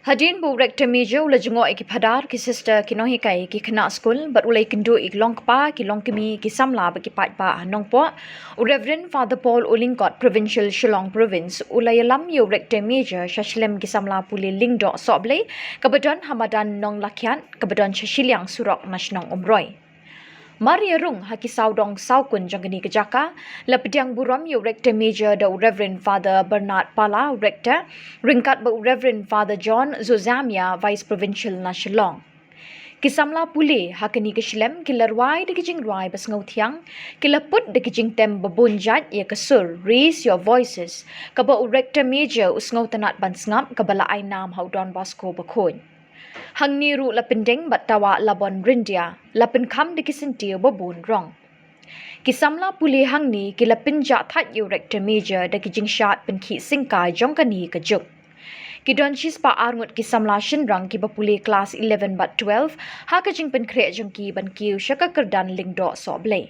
Hadin bu Rector Major ula jengok iki padar ki sister ki nohi kai ki kena school but ulai kendu ik long kpa ki long kimi ki samla ba ki pat ba nong po Reverend Father Paul Ulingkot Provincial Shillong Province ulai lam yo Rector Major Shashlem ki samla puli lingdo soble kabadan Madan-Nonglakhiat kabadan Shillong surok nasional umroi Maria Rung haki saudong saukun jangani kejaka lepediang buram yo Rector Major da Reverend Father Bernard Pala Rector ringkat ba Reverend Father John Zozamia Vice Provincial na Shillong Kisamla pule hakani kishlem kilarwai de kijing rwai bas ngautiang kilaput de kijing tem babunjat ya kasur raise your voices kaba Rector Major usngautanat bansngap kabala ai nam haudon Bosco bakon Hang niru lapendeng batawa labon rindia lapen kam de kisentiu babun rong Kisamla puli hang ni kilapinja that yo Rector Major de kijing shat penki singkai jongkani kajuk Kidon chispa arngut kisamla shinrang ki bapuli class 11 but 12 ha kajing pen kre jongki ban kiu shaka kerdan lingdo soble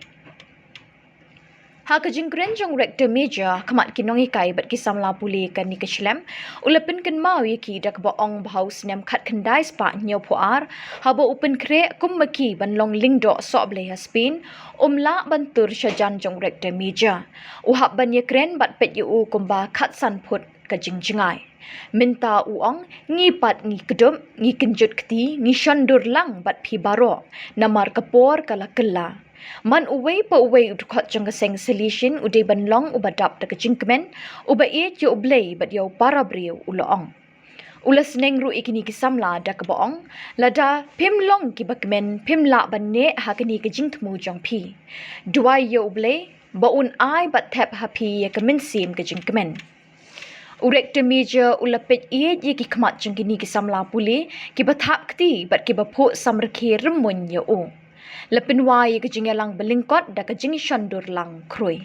Ha kajing kren jong Rector Major kamat kinongi kai bat kisamla puli kan ni kishlem ulapin kan mau yaki dak baong bahaus nem khat khandai spa nyo puar habo upen kre kummaki ban long lingdo soble haspin umla bantur shajan jong Rector Major uhap ban ye kren bat pet yu kumba khat san phut kajing jingai minta uang ngi pat ngi kedum ngi kenjut kti ngi shandur lang bat phi baro namar kapor kala kella man uwei pa uwei udkhot janga seng solution ude ban long ubadap da kajing kemen uba e yo ublei bat yo para breu uloong ulas neng ru ikini kisamla da kaboong lada pim long ki bakmen pim la ban ne hakani kajing thmu jong phi duai yo ublei ba un ai bat thap happy ya kamen sim kajing kemen Rector Major ulapit iye ye ki khamat jangkini ki samla puli ki bathap kti bat ki bapho samrakhe remun yo o lapin wa ye ki jingelang belingkot da ka jing shandur lang kroi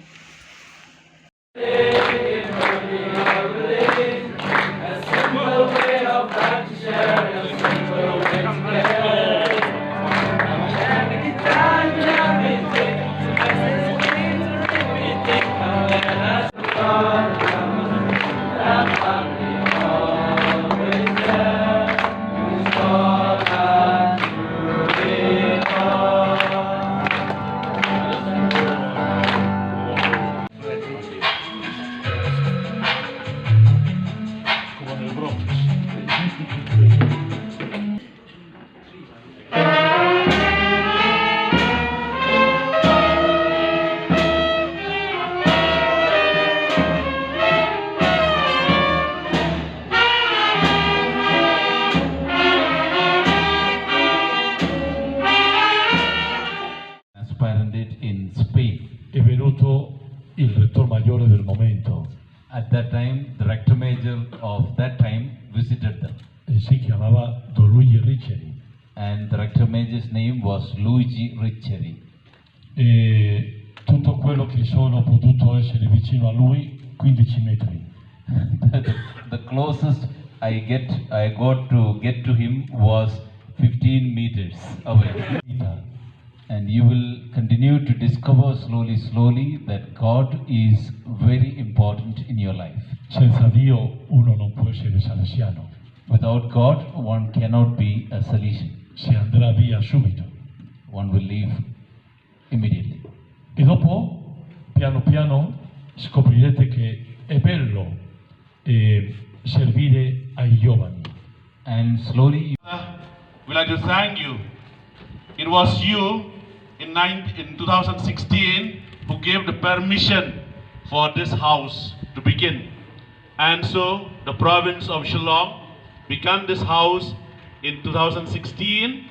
in Spain. È venuto il Rector Maggiore del momento. At that time, the Rector Major of that time visited them. E si chiamava Don Luigi Riccieri. And the Rector Major's name was Luigi Riccieri. E tutto quello che sono potuto essere vicino a lui, 15 metri. the closest I got to get to him was 15 meters away. And you will continue to discover slowly that God is very important in your life. Senza Dio uno non può essere salesiano. Without God, one cannot be a Salesian. Si andrà via subito. One will leave immediately. E dopo, piano piano, scoprirete che è bello servire ai giovani. And slowly, we'd like to thank you. It was you in 2016 who gave the permission for this house to begin. And so the province of Shillong began this house in 2016